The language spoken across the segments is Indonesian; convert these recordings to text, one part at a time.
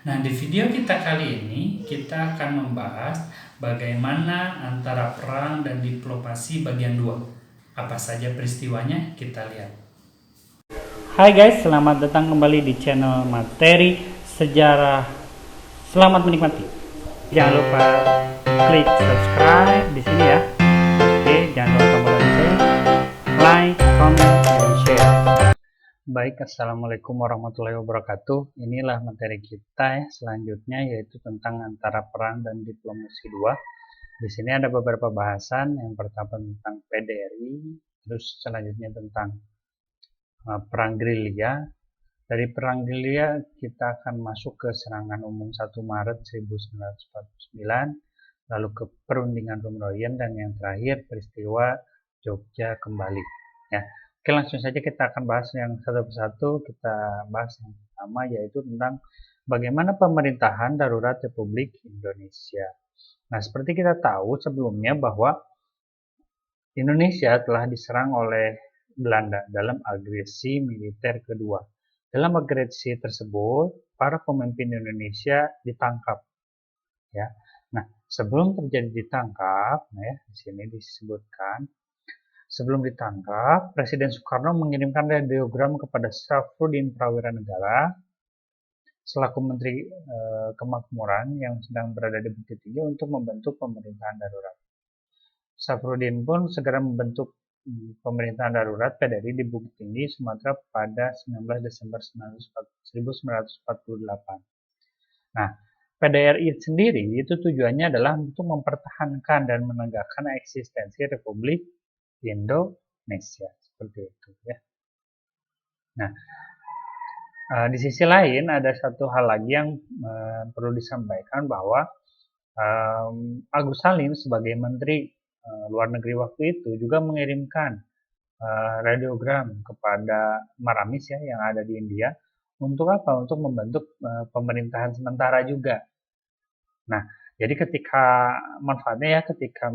Nah, di video kita kali ini, kita akan membahas bagaimana antara perang dan diplomasi bagian 2. Apa saja peristiwanya, kita lihat. Hai guys, selamat datang kembali di channel Materi Sejarah. Selamat menikmati. Jangan lupa klik subscribe di sini ya. Oke, jangan lupa tombol lonceng, like, comment, dan share. Baik, assalamualaikum warahmatullahi wabarakatuh. Inilah materi kita ya selanjutnya, yaitu tentang antara perang dan diplomasi 2. Di sini ada beberapa bahasan. Yang pertama tentang PDRI, terus selanjutnya tentang perang gerilya. Dari perang gerilya kita akan masuk ke serangan umum 1 Maret 1949, lalu ke perundingan Rumroyen, dan yang terakhir peristiwa Jogja kembali. Ya. Oke, langsung saja kita akan bahas yang satu persatu. Kita bahas yang pertama, yaitu tentang bagaimana pemerintahan darurat Republik Indonesia. Nah, seperti kita tahu sebelumnya bahwa Indonesia telah diserang oleh Belanda dalam agresi militer kedua. Dalam agresi tersebut, para pemimpin Indonesia ditangkap. Ya. Nah, sebelum terjadi ditangkap, ya, di sini disebutkan, sebelum ditangkap, Presiden Soekarno mengirimkan radiogram kepada Syafruddin Prawira Negara selaku Menteri Kemakmuran yang sedang berada di Bukit Tinggi untuk membentuk pemerintahan darurat. Syafruddin pun segera membentuk pemerintahan darurat PDRI di Bukit Tinggi, Sumatera pada 19 Desember 1948. Nah, PDRI sendiri itu tujuannya adalah untuk mempertahankan dan menegakkan eksistensi Republik Indonesia, seperti itu ya. Nah, di sisi lain ada satu hal lagi yang perlu disampaikan, bahwa Agus Salim sebagai Menteri Luar Negeri waktu itu juga mengirimkan radiogram kepada Maramis ya yang ada di India. Untuk apa? Untuk membentuk pemerintahan sementara juga. Nah, jadi ketika manfaatnya ya, ketika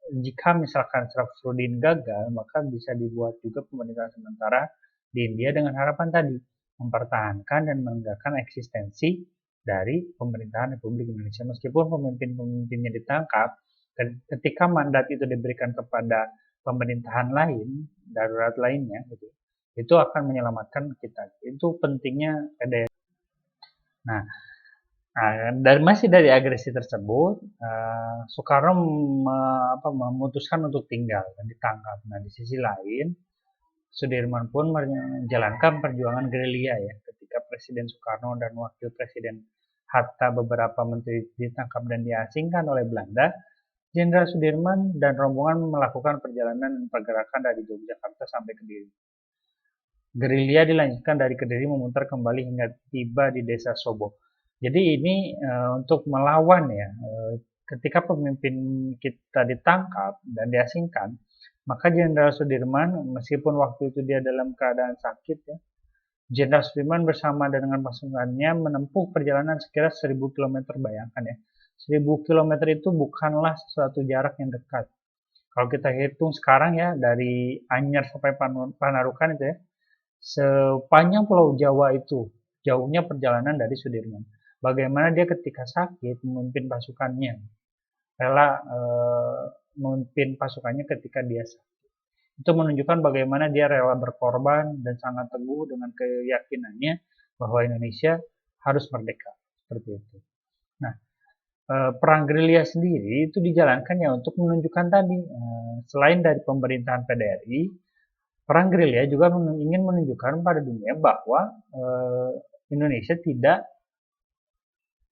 jika misalkan Syafruddin gagal, maka bisa dibuat juga pemerintahan sementara di India dengan harapan tadi mempertahankan dan menegakkan eksistensi dari pemerintahan Republik Indonesia. Meskipun pemimpin-pemimpinnya ditangkap, ketika mandat itu diberikan kepada pemerintahan lain, darurat lainnya, gitu, itu akan menyelamatkan kita. Itu pentingnya PDRI. Nah, masih dari agresi tersebut, Soekarno memutuskan untuk tinggal dan ditangkap. Nah, di sisi lain, Sudirman pun menjalankan perjuangan gerilya ya. Ketika Presiden Soekarno dan Wakil Presiden Hatta beberapa menteri ditangkap dan diasingkan oleh Belanda, Jenderal Sudirman dan rombongan melakukan perjalanan pergerakan dari Yogyakarta sampai Kediri. Gerilya dilanjutkan dari Kediri memutar kembali hingga tiba di Desa Sobo. Jadi ini untuk melawan ya, ketika pemimpin kita ditangkap dan diasingkan, maka Jenderal Sudirman, meskipun waktu itu dia dalam keadaan sakit ya, Jenderal Sudirman bersama dengan pasukannya menempuh perjalanan sekira 1000 km, bayangkan ya. 1000 km itu bukanlah suatu jarak yang dekat. Kalau kita hitung sekarang ya, dari Anyer sampai Panarukan itu ya, sepanjang Pulau Jawa itu jauhnya perjalanan dari Sudirman. Bagaimana dia ketika sakit memimpin pasukannya, rela memimpin pasukannya ketika dia sakit. Itu menunjukkan bagaimana dia rela berkorban dan sangat teguh dengan keyakinannya bahwa Indonesia harus merdeka, seperti itu. Nah, perang gerilya sendiri itu dijalankan ya untuk menunjukkan tadi, selain dari pemerintahan PDRI, perang gerilya juga ingin menunjukkan pada dunia bahwa Indonesia tidak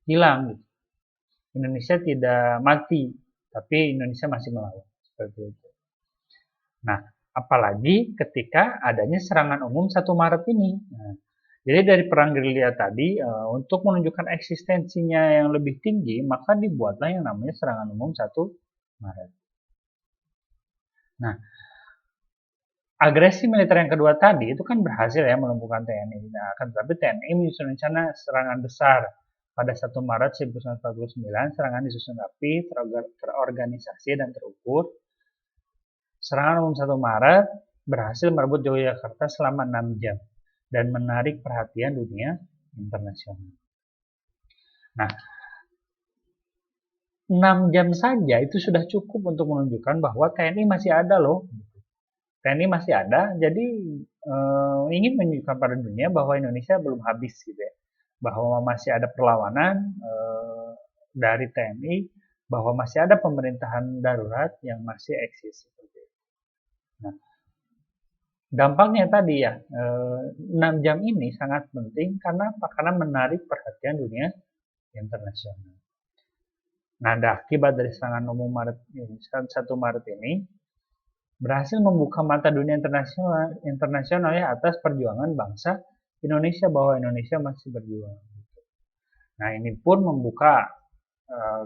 hilang, gitu. Indonesia tidak mati, tapi Indonesia masih melawan, seperti itu. Nah, apalagi ketika adanya serangan umum 1 Maret ini. Nah, jadi dari perang gerilya tadi, untuk menunjukkan eksistensinya yang lebih tinggi, maka dibuatlah yang namanya serangan umum 1 Maret. Nah, agresi militer yang kedua tadi itu kan berhasil ya melumpuhkan TNI. Nah, akan tetapi TNI menyusun rencana serangan besar pada 1 Maret 1949. Serangan disusun rapi, terorganisasi, dan terukur. Serangan umum 1 Maret berhasil merebut Yogyakarta selama 6 jam dan menarik perhatian dunia internasional. Nah, 6 jam saja itu sudah cukup untuk menunjukkan bahwa TNI masih ada loh. TNI masih ada, jadi ingin menunjukkan pada dunia bahwa Indonesia belum habis gitu ya. Bahwa masih ada perlawanan dari TNI, bahwa masih ada pemerintahan darurat yang masih eksis seperti itu. Nah, dampaknya tadi ya, 6 jam ini sangat penting karena apa? Karena menarik perhatian dunia internasional. Nah, akibat dari serangan umum Maret 1 Maret ini berhasil membuka mata dunia internasional ya atas perjuangan bangsa Indonesia, bahwa Indonesia masih berjuang. Nah, ini pun membuka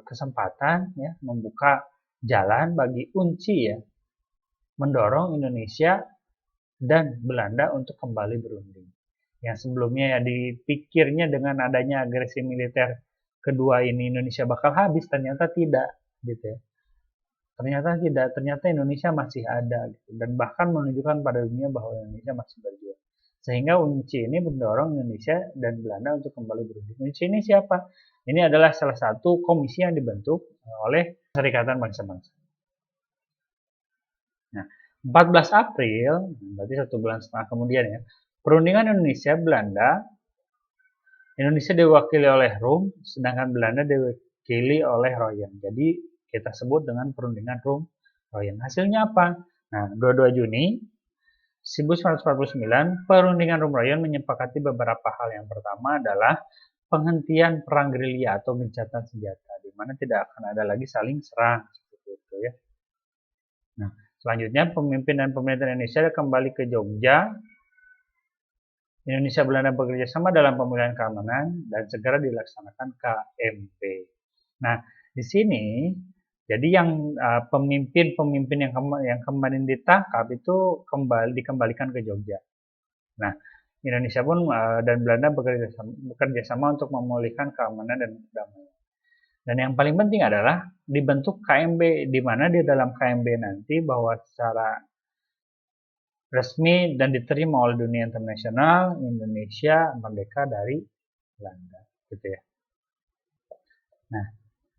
kesempatan ya, membuka jalan bagi UNCI ya, mendorong Indonesia dan Belanda untuk kembali berunding. Yang sebelumnya ya dipikirnya dengan adanya agresi militer kedua ini Indonesia bakal habis, ternyata tidak gitu ya. Ternyata tidak, ternyata Indonesia masih ada gitu, dan bahkan menunjukkan pada dunia bahwa Indonesia masih berjuang. Sehingga UNCI ini mendorong Indonesia dan Belanda untuk kembali berunding. UNCI ini siapa? Ini adalah salah satu komisi yang dibentuk oleh Perserikatan Bangsa-Bangsa. Nah, 14 April, berarti 1,5 bulan kemudian ya, perundingan Indonesia-Belanda, Indonesia diwakili oleh Rum, sedangkan Belanda diwakili oleh Royan. Jadi kita sebut dengan perundingan Rum-Royan. Hasilnya apa? Nah, 22 Juni 1949, perundingan Rum-Royan menyepakati beberapa hal. Yang pertama adalah penghentian perang gerilya atau gencatan senjata, di mana tidak akan ada lagi saling serang seperti itu ya. Nah, selanjutnya pemimpin dan pemerintah Indonesia kembali ke Jogja. Indonesia Belanda bekerja sama dalam pemulihan keamanan dan segera dilaksanakan KMP. Nah, di sini jadi yang pemimpin-pemimpin yang kemarin ditangkap itu dikembalikan ke Jogja. Nah, Indonesia pun dan Belanda bekerja sama untuk memulihkan keamanan dan kedamaian. Dan yang paling penting adalah dibentuk KMB, di mana di dalam KMB nanti bahwa secara resmi dan diterima oleh dunia internasional, Indonesia merdeka dari Belanda, gitu ya. Nah,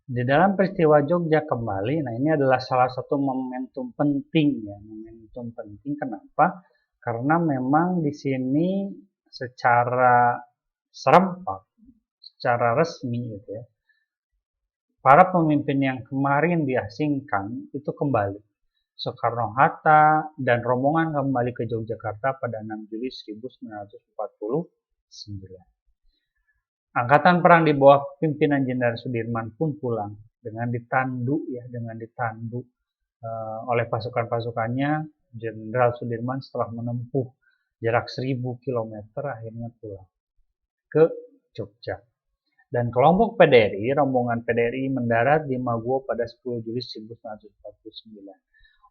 di dalam peristiwa Jogja kembali, nah ini adalah salah satu momentum penting ya, momentum penting. Kenapa? Karena memang di sini secara serempak, secara resmi gitu ya, para pemimpin yang kemarin diasingkan itu kembali. Soekarno-Hatta dan rombongan kembali ke Yogyakarta pada 6 Juli 1949. Angkatan perang di bawah pimpinan Jenderal Sudirman pun pulang dengan ditandu oleh pasukan-pasukannya. Jenderal Sudirman setelah menempuh jarak 1000 km akhirnya pulang ke Jogja. Dan kelompok PDRI, rombongan PDRI mendarat di Maguwo pada 10 Juli 1949.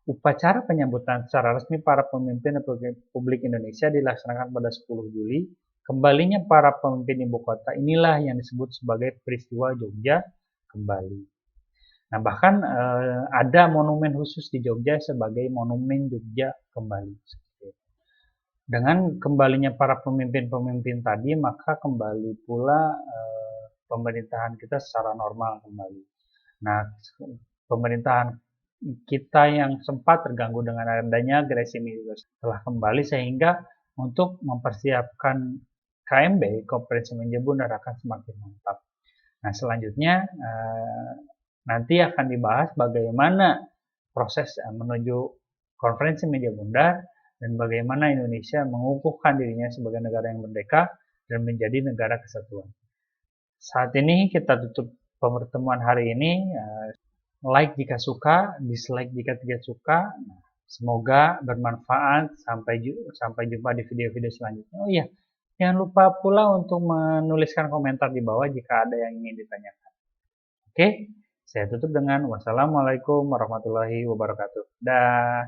Upacara penyambutan secara resmi para pemimpin Republik Indonesia dilaksanakan pada 10 Juli. Kembalinya para pemimpin ibu kota inilah yang disebut sebagai peristiwa Jogja kembali. Nah, bahkan ada monumen khusus di Jogja sebagai monumen Jogja kembali. Dengan kembalinya para pemimpin-pemimpin tadi, maka kembali pula pemerintahan kita secara normal kembali. Nah, pemerintahan kita yang sempat terganggu dengan adanya agresi militer telah kembali, sehingga untuk mempersiapkan KMB, Konferensi Meja Bundar, akan semakin mantap. Nah, selanjutnya nanti akan dibahas bagaimana proses menuju Konferensi Meja Bundar dan bagaimana Indonesia mengukuhkan dirinya sebagai negara yang merdeka dan menjadi negara kesatuan. Saat ini kita tutup pertemuan hari ini. Like jika suka, dislike jika tidak suka. Semoga bermanfaat. Sampai jumpa di video-video selanjutnya. Oh iya, jangan lupa pula untuk menuliskan komentar di bawah jika ada yang ingin ditanyakan. Oke, saya tutup dengan wassalamualaikum warahmatullahi wabarakatuh. Dah.